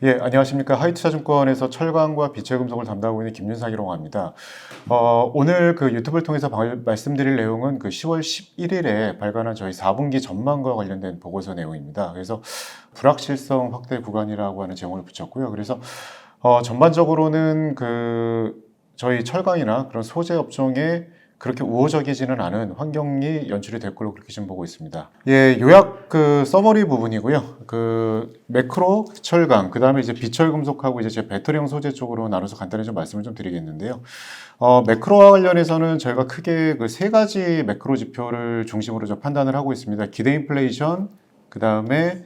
예, 안녕하십니까. 하이투자증권에서 철강과 빛의 금속을 담당하고 있는 김윤상이라고 합니다. 오늘 그 유튜브를 통해서 말씀드릴 내용은 그 10월 11일에 발간한 저희 4분기 전망과 관련된 보고서 내용입니다. 그래서 불확실성 확대 구간이라고 하는 제목을 붙였고요. 그래서 전반적으로는 그 저희 철강이나 그런 소재 업종에 그렇게 우호적이지는 않은 환경이 연출이 될 걸로 그렇게 지금 보고 있습니다. 예, 요약 그 서머리 부분이고요. 그 매크로 철강, 그 다음에 이제 비철금속하고 이제 제 배터리형 소재 쪽으로 나눠서 간단히 좀 말씀을 좀 드리겠는데요. 매크로와 관련해서는 저희가 크게 그 세 가지 매크로 지표를 중심으로 좀 판단을 하고 있습니다. 기대 인플레이션, 그 다음에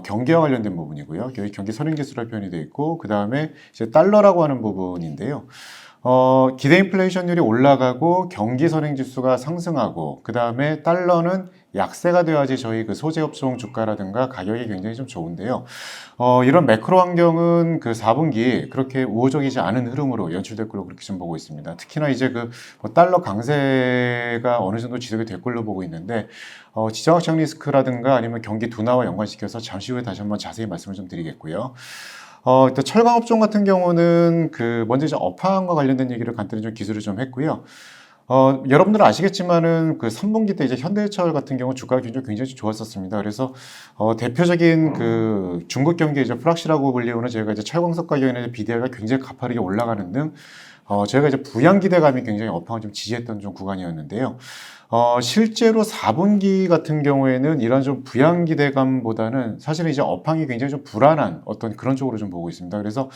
경기와 관련된 부분이고요. 여기 경기 선행지수로 표현이 되어 있고, 그 다음에 이제 달러라고 하는 부분인데요. 기대 인플레이션율이 올라가고 경기 선행지수가 상승하고 그 다음에 달러는 약세가 되어야지 저희 그 소재업종 주가라든가 가격이 굉장히 좀 좋은데요. 이런 매크로 환경은 그 4분기 그렇게 우호적이지 않은 흐름으로 연출될 걸로 그렇게 좀 보고 있습니다. 특히나 이제 그뭐 달러 강세가 어느 정도 지속이 될 걸로 보고 있는데 지정학적 리스크라든가 아니면 경기 둔화와 연관시켜서 잠시 후에 다시 한번 자세히 말씀을 좀 드리겠고요. 일단 철강 업종 같은 경우는 그 먼저 이제 업황과 관련된 얘기를 간단히 좀 기술을 좀 했고요. 여러분들은 아시겠지만은 그 3분기 때 이제 현대철 같은 경우 주가가 굉장히 좋았었습니다. 그래서 대표적인 그 중국 경기 이제 프락시라고 불리우는 저희가 이제 철광석 가격에 비대가 굉장히 가파르게 올라가는 등 저희가 이제 부양 기대감이 굉장히 업황을 좀 지지했던 좀 구간이었는데요. 실제로 4분기 같은 경우에는 이런 좀 부양 기대감보다는 사실은 이제 업황이 굉장히 좀 불안한 어떤 그런 쪽으로 좀 보고 있습니다. 그래서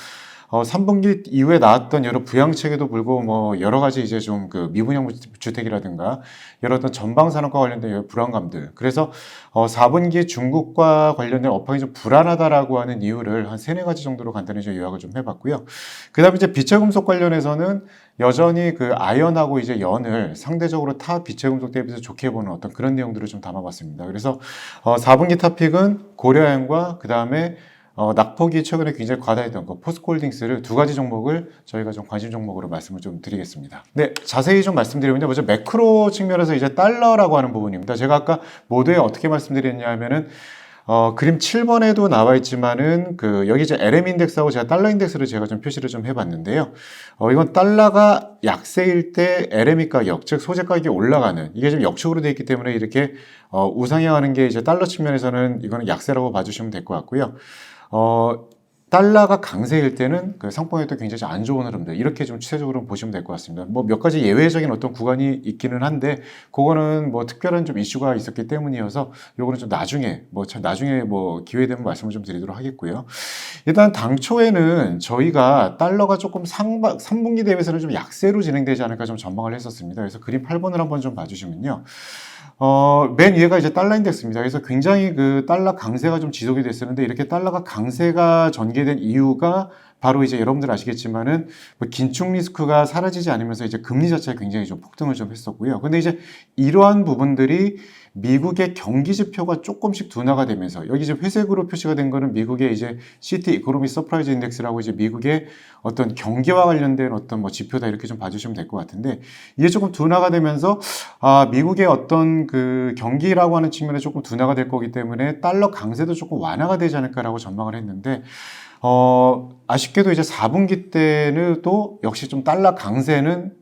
3분기 이후에 나왔던 여러 부양책에도 불구하고 뭐 여러 가지 이제 좀 그 미분양 주택이라든가 여러 어떤 전방 산업과 관련된 여러 불안감들. 그래서 4분기 중국과 관련된 업황이 좀 불안하다라고 하는 이유를 한 세네 가지 정도로 간단히 좀 요약을 좀 해봤고요. 그 다음에 이제 비철금속 관련해서는 여전히 그 아연하고 이제 연을 상대적으로 타 비철금속 대비해서 좋게 보는 어떤 그런 내용들을 좀 담아봤습니다. 그래서 4분기 토픽은 고려아연과 그 다음에 낙폭이 최근에 굉장히 과다했던 거 포스코홀딩스를 두 가지 종목을 저희가 좀 관심 종목으로 말씀을 좀 드리겠습니다. 네, 자세히 좀 말씀드리면 먼저 매크로 측면에서 이제 달러라고 하는 부분입니다. 제가 아까 모두에 어떻게 말씀드렸냐 하면은 그림 7번에도 나와 있지만은 그 여기 이제 LM 인덱스하고 제가 달러 인덱스를 제가 좀 표시를 좀 해봤는데요. 이건 달러가 약세일 때 LME 가격, 즉 소재 가격이 올라가는 이게 좀 역축으로 되어 있기 때문에 이렇게 우상향하는 게 이제 달러 측면에서는 이거는 약세라고 봐주시면 될 것 같고요. 달러가 강세일 때는 그 상품에 또 굉장히 안 좋은 흐름들 이렇게 좀 추세적으로 보시면 될 것 같습니다. 뭐 몇 가지 예외적인 어떤 구간이 있기는 한데 그거는 뭐 특별한 좀 이슈가 있었기 때문이어서 요거는 좀 나중에 뭐 기회 되면 말씀을 좀 드리도록 하겠고요. 일단 당초에는 저희가 달러가 조금 3분기 대비해서는 좀 약세로 진행되지 않을까 좀 전망을 했었습니다. 그래서 그림 8번을 한번 좀 봐주시면요. 맨 위에가 이제 달러 인덱스입니다. 그래서 굉장히 그 달러 강세가 좀 지속이 됐었는데 이렇게 달러가 강세가 전개된 이유가 바로 이제 여러분들 아시겠지만은 뭐 긴축 리스크가 사라지지 않으면서 이제 금리 자체가 굉장히 좀 폭등을 좀 했었고요. 근데 이제 이러한 부분들이 미국의 경기 지표가 조금씩 둔화가 되면서 여기 이제 회색으로 표시가 된 거는 미국의 이제 CT 이코노미 서프라이즈 인덱스라고 이제 미국의 어떤 경기와 관련된 어떤 뭐 지표다 이렇게 좀 봐주시면 될 것 같은데 이게 조금 둔화가 되면서 미국의 어떤 그 경기라고 하는 측면에 조금 둔화가 될 거기 때문에 달러 강세도 조금 완화가 되지 않을까라고 전망을 했는데 아쉽게도 이제 4분기 때는 또 역시 좀 달러 강세는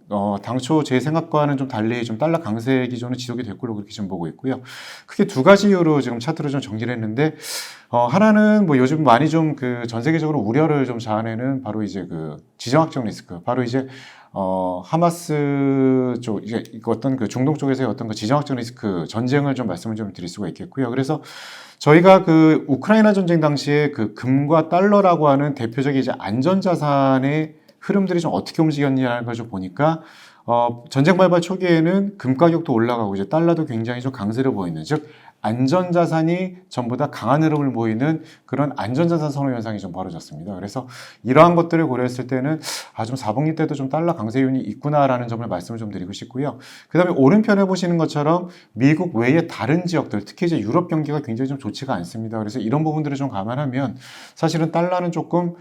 당초 제 생각과는 좀 달리 좀 달러 강세 기조는 지속이 될 걸로 그렇게 지금 보고 있고요. 크게 두 가지 이유로 지금 차트를 좀 정리를 했는데 하나는 뭐 요즘 많이 좀 그 전 세계적으로 우려를 좀 자아내는 바로 이제 그 지정학적 리스크, 바로 이제 하마스 쪽, 이제 어떤 그 중동 쪽에서의 어떤 그 지정학적 리스크 전쟁을 좀 말씀을 좀 드릴 수가 있겠고요. 그래서 저희가 그 우크라이나 전쟁 당시에 그 금과 달러라고 하는 대표적인 이제 안전자산의 흐름들이 좀 어떻게 움직였냐는 걸 좀 보니까 전쟁 발발 초기에는 금 가격도 올라가고 이제 달러도 굉장히 좀 강세로 보이는 즉 안전자산이 전부 다 강한 흐름을 보이는 그런 안전자산 선호 현상이 좀 벌어졌습니다. 그래서 이러한 것들을 고려했을 때는 좀 4분기 때도 좀 달러 강세 요인이 있구나라는 점을 말씀을 좀 드리고 싶고요. 그 다음에 오른편에 보시는 것처럼 미국 외의 다른 지역들, 특히 이제 유럽 경기가 굉장히 좀 좋지가 않습니다. 그래서 이런 부분들을 좀 감안하면 사실은 달러는 조금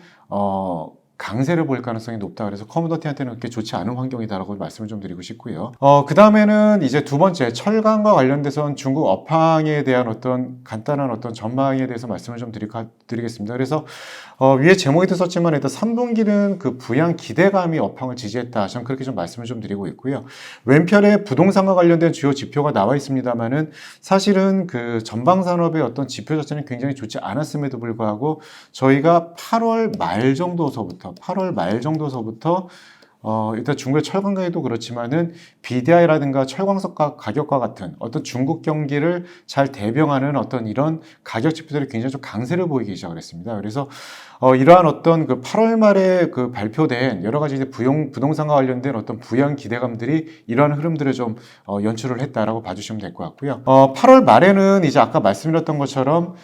강세를 보일 가능성이 높다. 그래서 커머더티한테는 그렇게 좋지 않은 환경이다라고 말씀을 좀 드리고 싶고요. 그 다음에는 이제 두 번째, 철강과 관련돼서는 중국 업황에 대한 어떤 간단한 어떤 전망에 대해서 말씀을 좀 드리겠습니다. 그래서 위에 제목에도 썼지만 일단 3분기는 그 부양 기대감이 업황을 지지했다. 저는 그렇게 좀 말씀을 좀 드리고 있고요. 왼편에 부동산과 관련된 주요 지표가 나와 있습니다만은 사실은 그 전방 산업의 어떤 지표 자체는 굉장히 좋지 않았음에도 불구하고 저희가 8월 말 정도서부터 일단 중국의 철강 가격도 그렇지만은 BDI라든가 철광석 가격과 같은 어떤 중국 경기를 잘 대병하는 어떤 이런 가격 지표들이 굉장히 좀 강세를 보이기 시작을 했습니다. 그래서 이러한 어떤 그 8월 말에 그 발표된 여러 가지 이제 부동산과 관련된 어떤 부양 기대감들이 이러한 흐름들을 좀 연출을 했다라고 봐주시면 될 것 같고요. 8월 말에는 이제 아까 말씀드렸던 것처럼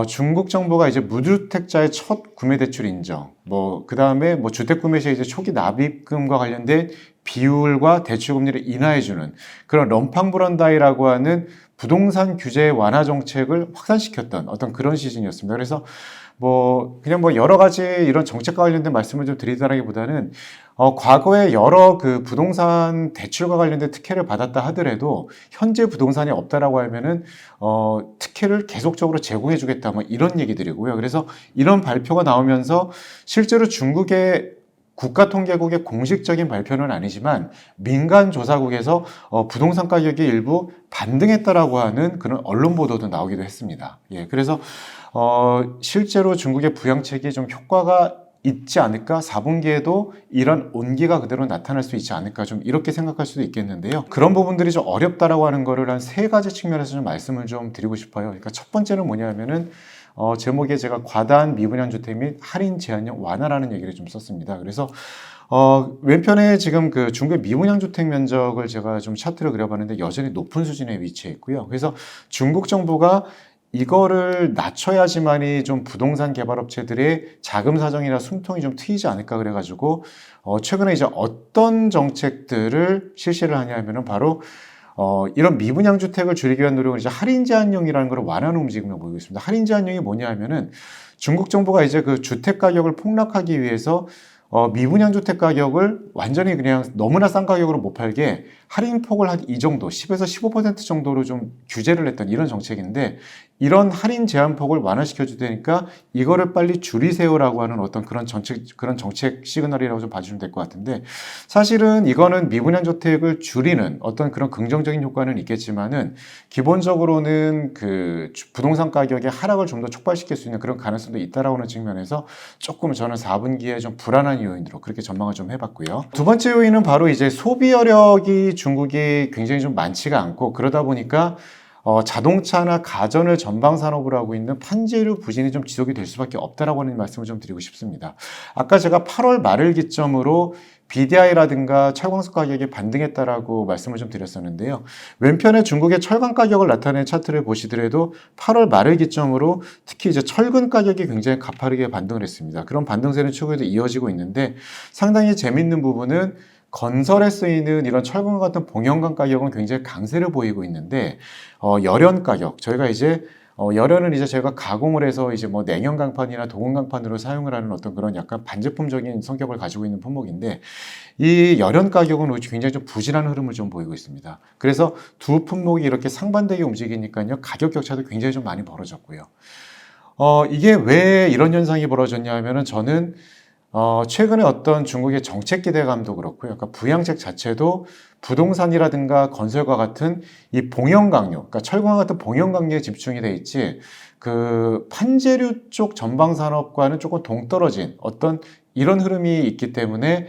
중국 정부가 이제 무주택자의 첫 구매 대출 인정, 그 다음에 주택 구매 시 이제 초기 납입금과 관련된 비율과 대출 금리를 인하해주는 그런 럼팡브런다이라고 하는 부동산 규제 완화 정책을 확산시켰던 어떤 그런 시즌이었습니다. 그래서 그냥 여러 가지 이런 정책과 관련된 말씀을 좀 드리다라기보다는 과거에 여러 그 부동산 대출과 관련된 특혜를 받았다 하더라도 현재 부동산이 없다라고 하면은 특혜를 계속적으로 제공해 주겠다 이런 얘기들이고요. 그래서 이런 발표가 나오면서 실제로 중국의 국가통계국의 공식적인 발표는 아니지만 민간조사국에서 부동산 가격이 일부 반등했다라고 하는 그런 언론 보도도 나오기도 했습니다. 예, 그래서 실제로 중국의 부양책이 좀 효과가 있지 않을까? 4분기에도 이런 온기가 그대로 나타날 수 있지 않을까? 좀 이렇게 생각할 수도 있겠는데요. 그런 부분들이 좀 어렵다라고 하는 거를 한 세 가지 측면에서 좀 말씀을 좀 드리고 싶어요. 그러니까 첫 번째는 뭐냐면은 제목에 제가 과다한 미분양 주택 및 할인 제한력 완화라는 얘기를 좀 썼습니다. 그래서 왼편에 지금 그 중국의 미분양 주택 면적을 제가 좀 차트를 그려봤는데 여전히 높은 수준에 위치해 있고요. 그래서 중국 정부가 이거를 낮춰야지만이 좀 부동산 개발업체들의 자금 사정이나 숨통이 좀 트이지 않을까 그래가지고 최근에 이제 어떤 정책들을 실시를 하냐면은 바로 이런 미분양 주택을 줄이기 위한 노력을 이제 할인 제한령이라는 걸 완화하는 움직임을 보이고 있습니다. 할인 제한령이 뭐냐 하면은 중국 정부가 이제 그 주택 가격을 폭락하기 위해서 미분양 주택 가격을 완전히 그냥 너무나 싼 가격으로 못 팔게 할인폭을 한 이 정도, 10에서 15% 정도로 좀 규제를 했던 이런 정책인데 이런 할인 제한폭을 완화시켜 주되니까 이거를 빨리 줄이세요라고 하는 어떤 그런 정책 시그널이라고 좀 봐주시면 될 것 같은데 사실은 이거는 미분양 주택을 줄이는 어떤 그런 긍정적인 효과는 있겠지만은 기본적으로는 그 부동산 가격의 하락을 좀 더 촉발시킬 수 있는 그런 가능성도 있다라고 하는 측면에서 조금 저는 4분기에 좀 불안한 요인으로 그렇게 전망을 좀 해봤고요. 두 번째 요인은 바로 이제 소비 여력이 중국이 굉장히 좀 많지가 않고 그러다 보니까 자동차나 가전을 전방 산업으로 하고 있는 판재류 부진이 좀 지속이 될 수밖에 없다라고 하는 말씀을 좀 드리고 싶습니다. 아까 제가 8월 말을 기점으로 BDI라든가 철광석 가격이 반등했다라고 말씀을 좀 드렸었는데요. 왼편에 중국의 철강 가격을 나타낸 차트를 보시더라도 8월 말을 기점으로 특히 이제 철근 가격이 굉장히 가파르게 반등을 했습니다. 그런 반등세는 최근에도 이어지고 있는데 상당히 재밌는 부분은 건설에 쓰이는 이런 철근과 같은 봉연강 가격은 굉장히 강세를 보이고 있는데 열연 가격 저희가 이제 열연은 이제 저희가 가공을 해서 이제 냉연 강판이나 도금 강판으로 사용을 하는 어떤 그런 약간 반제품적인 성격을 가지고 있는 품목인데 이 열연 가격은 굉장히 좀 부진한 흐름을 좀 보이고 있습니다. 그래서 두 품목이 이렇게 상반되게 움직이니까요 가격 격차도 굉장히 좀 많이 벌어졌고요. 이게 왜 이런 현상이 벌어졌냐 하면은 저는 최근에 어떤 중국의 정책 기대감도 그렇고요. 그러니까 부양책 자체도 부동산이라든가 건설과 같은 이 봉연강류, 그러니까 철강 같은 봉연강류에 집중이 돼 있지, 그 판재류 쪽 전방 산업과는 조금 동떨어진 어떤 이런 흐름이 있기 때문에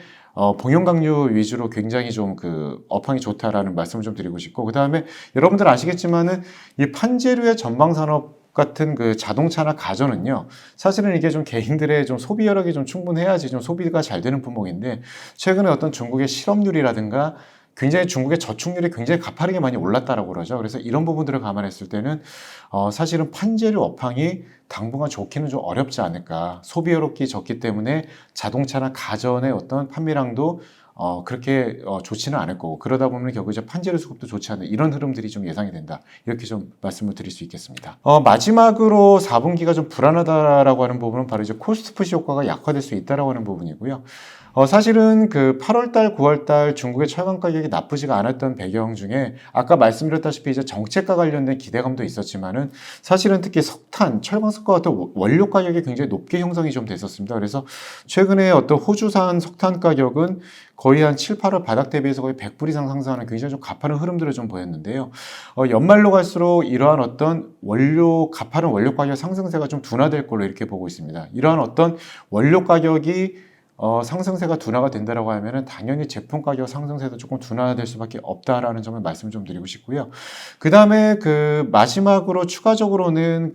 봉연강류 위주로 굉장히 좀 그 업황이 좋다라는 말씀을 좀 드리고 싶고, 그 다음에 여러분들 아시겠지만은 이 판재류의 전방 산업 같은 그 자동차나 가전은요, 사실은 이게 좀 개인들의 좀 소비 여력이 좀 충분해야지 좀 소비가 잘 되는 품목인데, 최근에 어떤 중국의 실업률이라든가 굉장히 중국의 저축률이 굉장히 가파르게 많이 올랐다라고 그러죠. 그래서 이런 부분들을 감안했을 때는 사실은 판재료 업황이 당분간 좋기는 좀 어렵지 않을까. 소비 여력이 적기 때문에 자동차나 가전의 어떤 판매량도 그렇게 좋지는 않을 거고 그러다 보면 결국 이제 판재료 수급도 좋지 않은 이런 흐름들이 좀 예상이 된다. 이렇게 좀 말씀을 드릴 수 있겠습니다. 마지막으로 4분기가 좀 불안하다라고 하는 부분은 바로 이제 코스트 푸시 효과가 약화될 수 있다라고 하는 부분이고요. 사실은 그 8월달, 9월달 중국의 철강 가격이 나쁘지가 않았던 배경 중에 아까 말씀드렸다시피 이제 정책과 관련된 기대감도 있었지만은 사실은 특히 석탄, 철광석과 같은 원료 가격이 굉장히 높게 형성이 좀 됐었습니다. 그래서 최근에 어떤 호주산 석탄 가격은 거의 한 7, 8월 바닥 대비해서 거의 100불 이상 상승하는 굉장히 좀 가파른 흐름들을 좀 보였는데요. 연말로 갈수록 이러한 어떤 가파른 원료 가격 상승세가 좀 둔화될 걸로 이렇게 보고 있습니다. 이러한 어떤 원료 가격이 상승세가 둔화가 된다라고 하면은 당연히 제품 가격 상승세도 조금 둔화될 수밖에 없다라는 점을 말씀을 좀 드리고 싶고요. 그 다음에 그 마지막으로 추가적으로는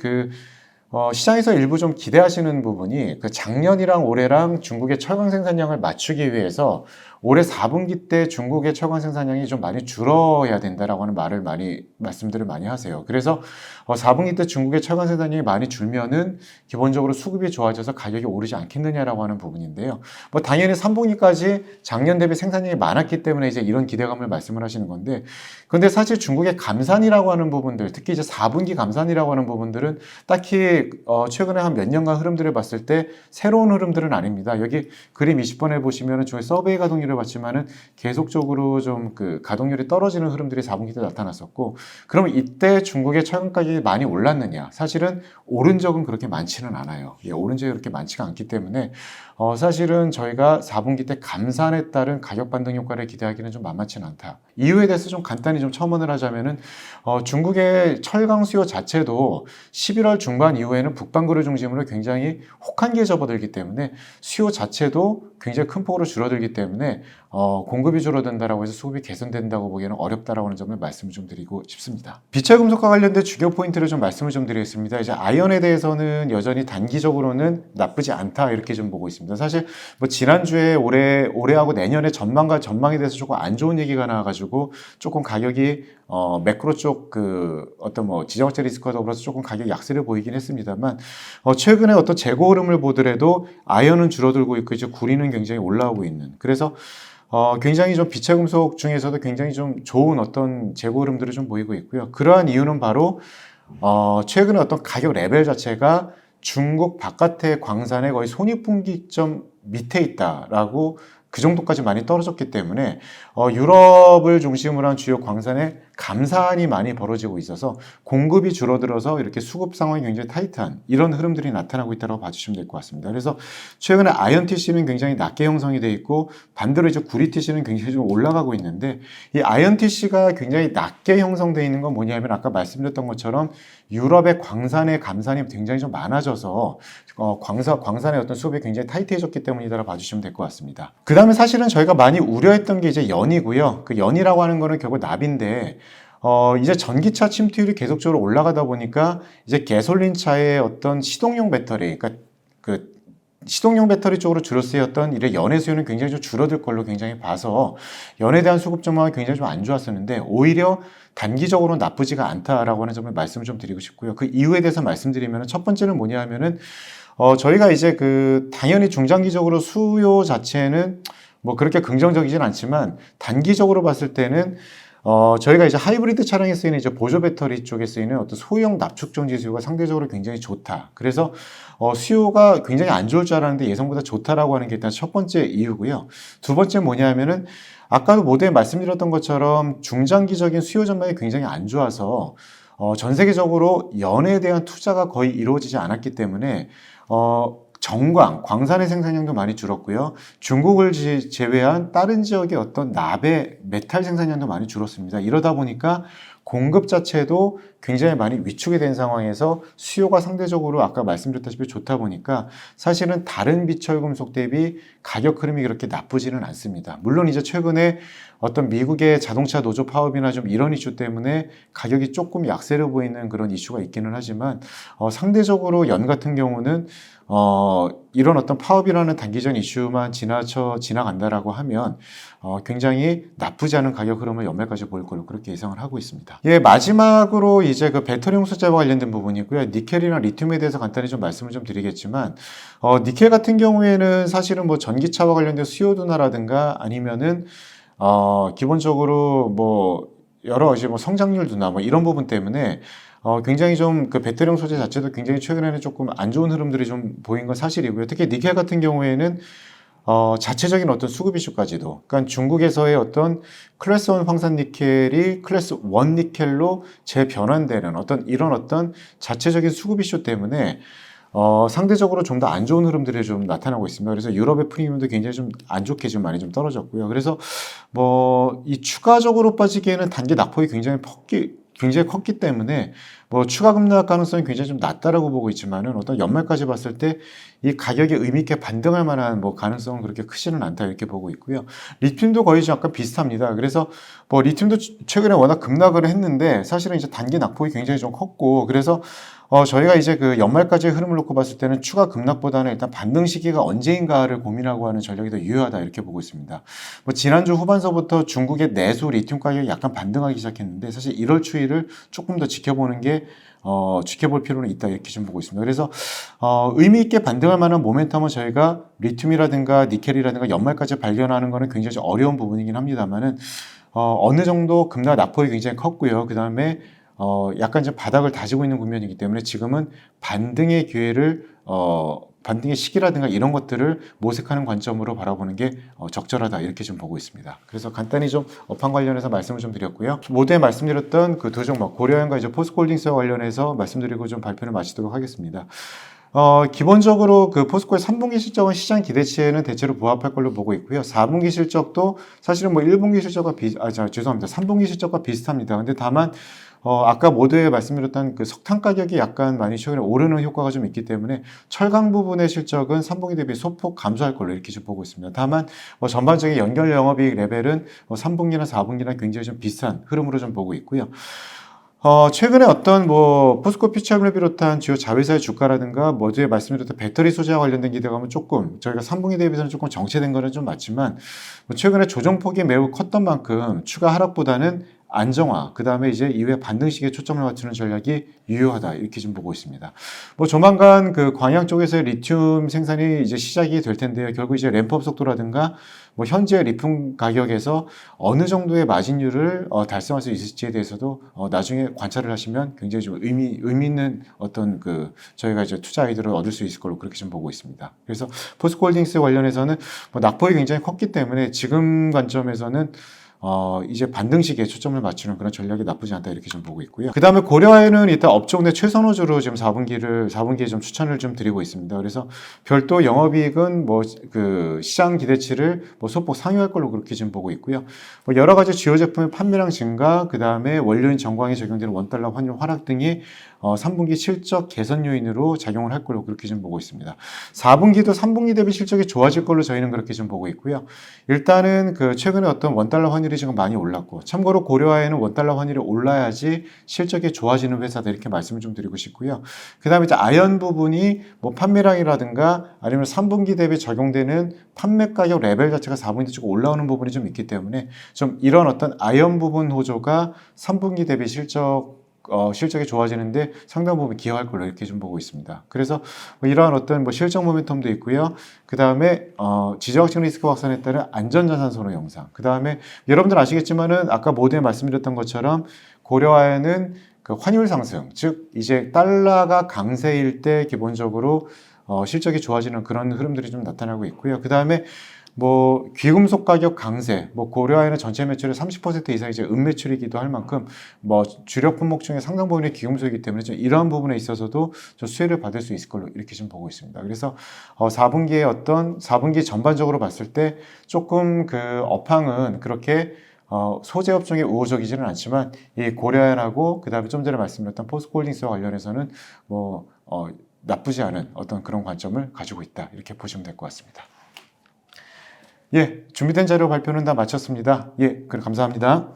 시장에서 일부 좀 기대하시는 부분이 그 작년이랑 올해랑 중국의 철강 생산량을 맞추기 위해서 올해 4분기 때 중국의 철강 생산량이 좀 많이 줄어야 된다라고 하는 말씀들을 많이 하세요. 그래서 4분기 때 중국의 철강 생산량이 많이 줄면은 기본적으로 수급이 좋아져서 가격이 오르지 않겠느냐라고 하는 부분인데요. 뭐 당연히 3분기까지 작년 대비 생산량이 많았기 때문에 이제 이런 기대감을 말씀을 하시는 건데, 근데 사실 중국의 감산이라고 하는 부분들, 특히 이제 4분기 감산이라고 하는 부분들은 딱히 최근에 한 몇 년간 흐름들을 봤을 때 새로운 흐름들은 아닙니다. 여기 그림 20번에 보시면은 중에 서베이 가동률을 봤지만은 계속적으로 좀 그 가동률이 떨어지는 흐름들이 4분기 때 나타났었고, 그럼 이때 중국의 철강 가격이 많이 올랐느냐? 사실은 오른 적은 그렇게 많지는 않아요. 오른 적이 그렇게 많지가 않기 때문에 사실은 저희가 4분기 때 감산에 따른 가격 반등 효과를 기대하기는 좀 만만치는 않다. 이유에 대해서 좀 간단히 좀 첨언을 하자면은 중국의 철강 수요 자체도 11월 중반 이후에는 북반구를 중심으로 굉장히 혹한기에 접어들기 때문에 수요 자체도 굉장히 큰 폭으로 줄어들기 때문에 공급이 줄어든다라고 해서 수급이 개선된다고 보기에는 어렵다라고 하는 점을 말씀을 좀 드리고 싶습니다. 비철 금속과 관련된 주요 포인트를 좀 말씀을 좀 드리겠습니다. 이제 아이언에 대해서는 여전히 단기적으로는 나쁘지 않다 이렇게 좀 보고 있습니다. 사실 뭐 지난주에 올해하고 내년의 전망에 대해서 조금 안 좋은 얘기가 나와가지고 조금 가격이 매크로 쪽 어떤 뭐 지정학적 리스크와 더불어서 조금 가격 약세를 보이긴 했습니다만 최근에 어떤 재고 흐름을 보더라도 아이언은 줄어들고 있고 이제 구리는 굉장히 올라오고 있는, 그래서 굉장히 좀 비철 금속 중에서도 굉장히 좀 좋은 어떤 재고 흐름들을 좀 보이고 있고요. 그러한 이유는 바로 최근에 어떤 가격 레벨 자체가 중국 바깥의 광산의 거의 손익분기점 밑에 있다라고 그 정도까지 많이 떨어졌기 때문에 유럽을 중심으로 한 주요 광산의 감산이 많이 벌어지고 있어서 공급이 줄어들어서 이렇게 수급 상황이 굉장히 타이트한 이런 흐름들이 나타나고 있다고 봐주시면 될 것 같습니다. 그래서 최근에 아이언 TC는 굉장히 낮게 형성이 되어 있고 반대로 이제 구리 TC는 굉장히 좀 올라가고 있는데, 이 아이언 TC가 굉장히 낮게 형성되어 있는 건 뭐냐면 아까 말씀드렸던 것처럼 유럽의 광산의 감산이 굉장히 좀 많아져서 광산의 어떤 수급이 굉장히 타이트해졌기 때문이다라고 봐주시면 될 것 같습니다. 그 다음에 사실은 저희가 많이 우려했던 게 이제 연이고요. 그 연이라고 하는 거는 결국 납인데 이제 전기차 침투율이 계속적으로 올라가다 보니까 이제 가솔린 차의 어떤 시동용 배터리, 그러니까 그 시동용 배터리 쪽으로 주로 쓰였던 이래 연의 수요는 굉장히 좀 줄어들 걸로 굉장히 봐서 연에 대한 수급 전망이 굉장히 좀 안 좋았었는데 오히려 단기적으로는 나쁘지가 않다라고 하는 점을 말씀을 좀 드리고 싶고요. 그 이유에 대해서 말씀드리면 첫 번째는 뭐냐 하면은 저희가 이제 당연히 중장기적으로 수요 자체는 뭐 그렇게 긍정적이진 않지만 단기적으로 봤을 때는 저희가 이제 하이브리드 차량에 쓰이는 이제 보조 배터리 쪽에 쓰이는 어떤 소형 납축 정지 수요가 상대적으로 굉장히 좋다. 그래서 수요가 굉장히 안 좋을 줄 알았는데 예상보다 좋다라고 하는 게 일단 첫 번째 이유고요. 두 번째 뭐냐 하면은 아까도 모두에 말씀드렸던 것처럼 중장기적인 수요 전망이 굉장히 안 좋아서 전 세계적으로 연에 대한 투자가 거의 이루어지지 않았기 때문에 광산의 생산량도 많이 줄었고요. 중국을 제외한 다른 지역의 어떤 납의 메탈 생산량도 많이 줄었습니다. 이러다 보니까 공급 자체도 굉장히 많이 위축이 된 상황에서 수요가 상대적으로 아까 말씀드렸다시피 좋다 보니까 사실은 다른 비철 금속 대비 가격 흐름이 그렇게 나쁘지는 않습니다. 물론 이제 최근에 어떤 미국의 자동차 노조 파업이나 좀 이런 이슈 때문에 가격이 조금 약세를 보이는 그런 이슈가 있기는 하지만 상대적으로 연 같은 경우는 이런 어떤 파업이라는 단기전 이슈만 지나간다라고 하면 굉장히 나쁘지 않은 가격 흐름을 연말까지 보일 걸로 그렇게 예상을 하고 있습니다. 예, 마지막으로 이제 그 배터리 용수자와 관련된 부분이고요. 니켈이나 리튬에 대해서 간단히 좀 말씀을 좀 드리겠지만, 니켈 같은 경우에는 사실은 뭐 전기차와 관련된 수요 둔화라든가 아니면은 기본적으로 뭐 여러 이제 뭐 성장률 둔화 뭐 이런 부분 때문에 굉장히 좀 그 배터리용 소재 자체도 굉장히 최근에는 조금 안 좋은 흐름들이 좀 보인 건 사실이고요. 특히 니켈 같은 경우에는 자체적인 어떤 수급 이슈까지도, 그러니까 중국에서의 어떤 클래스 1 황산 니켈이 클래스 1 니켈로 재변환되는 어떤 이런 어떤 자체적인 수급 이슈 때문에 상대적으로 좀 더 안 좋은 흐름들이 좀 나타나고 있습니다. 그래서 유럽의 프리미엄도 굉장히 좀 안 좋게 좀 많이 좀 떨어졌고요. 그래서 뭐 이 추가적으로 빠지기에는 단기 낙폭이 굉장히 컸기 때문에 뭐 추가 급락 가능성이 굉장히 좀 낮다라고 보고 있지만은 어떤 연말까지 봤을 때 이 가격이 의미 있게 반등할 만한 뭐 가능성은 그렇게 크지는 않다 이렇게 보고 있고요. 리튬도 거의 좀 약간 비슷합니다. 그래서 뭐 리튬도 최근에 워낙 급락을 했는데 사실은 이제 단기 낙폭이 굉장히 좀 컸고, 그래서 저희가 이제 그 연말까지의 흐름을 놓고 봤을 때는 추가 급락보다는 일단 반등 시기가 언제인가를 고민하고 하는 전략이 더 유효하다 이렇게 보고 있습니다. 뭐 지난주 후반서부터 중국의 내수 리튬 가격이 약간 반등하기 시작했는데 사실 이럴 추이를 조금 더 지켜볼 필요는 있다 이렇게 좀 보고 있습니다. 그래서 의미 있게 반등할 만한 모멘텀은 저희가 리튬이라든가 니켈이라든가 연말까지 발견하는 것은 굉장히 좀 어려운 부분이긴 합니다만은 어느 정도 급락 낙폭이 굉장히 컸고요. 그 다음에 약간 좀 바닥을 다지고 있는 국면이기 때문에 지금은 반등의 기회를 반등의 시기라든가 이런 것들을 모색하는 관점으로 바라보는 게 적절하다 이렇게 좀 보고 있습니다. 그래서 간단히 좀 업황 관련해서 말씀을 좀 드렸고요. 모두에 말씀드렸던 그 두 종목 고려현과 이제 포스코홀딩스와 관련해서 말씀드리고 좀 발표를 마치도록 하겠습니다. 기본적으로 그 포스코의 3분기 실적은 시장 기대치에는 대체로 부합할 걸로 보고 있고요. 4분기 실적도 사실은 뭐 1분기 실적과 죄송합니다. 3분기 실적과 비슷합니다. 근데 다만 아까 모두에 말씀드렸던 그 석탄 가격이 약간 많이 최근에 오르는 효과가 좀 있기 때문에 철강 부분의 실적은 3분기 대비 소폭 감소할 걸로 이렇게 좀 보고 있습니다. 다만 전반적인 연결 영업이익 레벨은 3분기나 4분기나 굉장히 좀 비슷한 흐름으로 좀 보고 있고요. 최근에 어떤 뭐 포스코 퓨처엠을 비롯한 주요 자회사의 주가라든가 모두에 말씀드렸던 배터리 소재와 관련된 기대감은 조금 저희가 3분기 대비해서는 조금 정체된 거는 좀 맞지만 최근에 조정폭이 매우 컸던 만큼 추가 하락보다는 안정화, 그 다음에 이제 이후에 반등 시기에 초점을 맞추는 전략이 유효하다 이렇게 좀 보고 있습니다. 뭐 조만간 그 광양 쪽에서의 리튬 생산이 이제 시작이 될 텐데요. 결국 이제 램프업 속도라든가 뭐 현재 리튬 가격에서 어느 정도의 마진율을 달성할 수 있을지에 대해서도 나중에 관찰을 하시면 굉장히 좀 의미 있는 어떤 그 저희가 이제 투자 아이디어를 얻을 수 있을 걸로 그렇게 좀 보고 있습니다. 그래서 포스코홀딩스 관련해서는 뭐 낙폭이 굉장히 컸기 때문에 지금 관점에서는 이제 반등 시기에 초점을 맞추는 그런 전략이 나쁘지 않다 이렇게 좀 보고 있고요. 그 다음에 고려아연은 일단 업종 내 최선호주로 지금 4분기에 좀 추천을 좀 드리고 있습니다. 그래서 별도 영업이익은 뭐 그 시장 기대치를 뭐 소폭 상회할 걸로 그렇게 지금 보고 있고요. 뭐 여러 가지 주요 제품의 판매량 증가, 그 다음에 원료인 정광에 적용되는 원달러 환율 하락 등이 3분기 실적 개선 요인으로 작용을 할 걸로 그렇게 좀 보고 있습니다. 4분기도 3분기 대비 실적이 좋아질 걸로 저희는 그렇게 좀 보고 있고요. 일단은 그 최근에 어떤 원달러 환율이 지금 많이 올랐고, 참고로 고려아연은 원달러 환율이 올라야지 실적이 좋아지는 회사다 이렇게 말씀을 좀 드리고 싶고요. 그 다음에 이제 아연 부분이 뭐 판매량이라든가 아니면 3분기 대비 적용되는 판매 가격 레벨 자체가 4분기 쭉 올라오는 부분이 좀 있기 때문에 좀 이런 어떤 아연 부분 호조가 3분기 대비 실적이 좋아지는데 상당 부분 기여할 걸로 이렇게 좀 보고 있습니다. 그래서 뭐 이러한 어떤 뭐 실적 모멘텀도 있고요. 그 다음에 지정학적 리스크 확산에 따른 안전자산 선호 영상. 그 다음에 여러분들 아시겠지만은 아까 모두에 말씀드렸던 것처럼 고려아연은 그 환율 상승, 즉 이제 달러가 강세일 때 기본적으로 실적이 좋아지는 그런 흐름들이 좀 나타나고 있고요. 그 다음에 뭐 귀금속 가격 강세, 뭐 고려아연은 전체 매출의 30% 이상이 이제 은매출이기도 할 만큼 뭐 주력 품목 중에 상당 부분이 귀금속이기 때문에 좀 이러한 부분에 있어서도 좀 수혜를 받을 수 있을 걸로 이렇게 좀 보고 있습니다. 그래서 4분기 전반적으로 봤을 때 조금 그 업황은 그렇게 소재 업종에 우호적이지는 않지만 이 고려아연하고 그 다음에 좀 전에 말씀드렸던 포스코홀딩스와 관련해서는 뭐 나쁘지 않은 어떤 그런 관점을 가지고 있다 이렇게 보시면 될 것 같습니다. 예, 준비된 자료 발표는 다 마쳤습니다. 예, 그럼 감사합니다.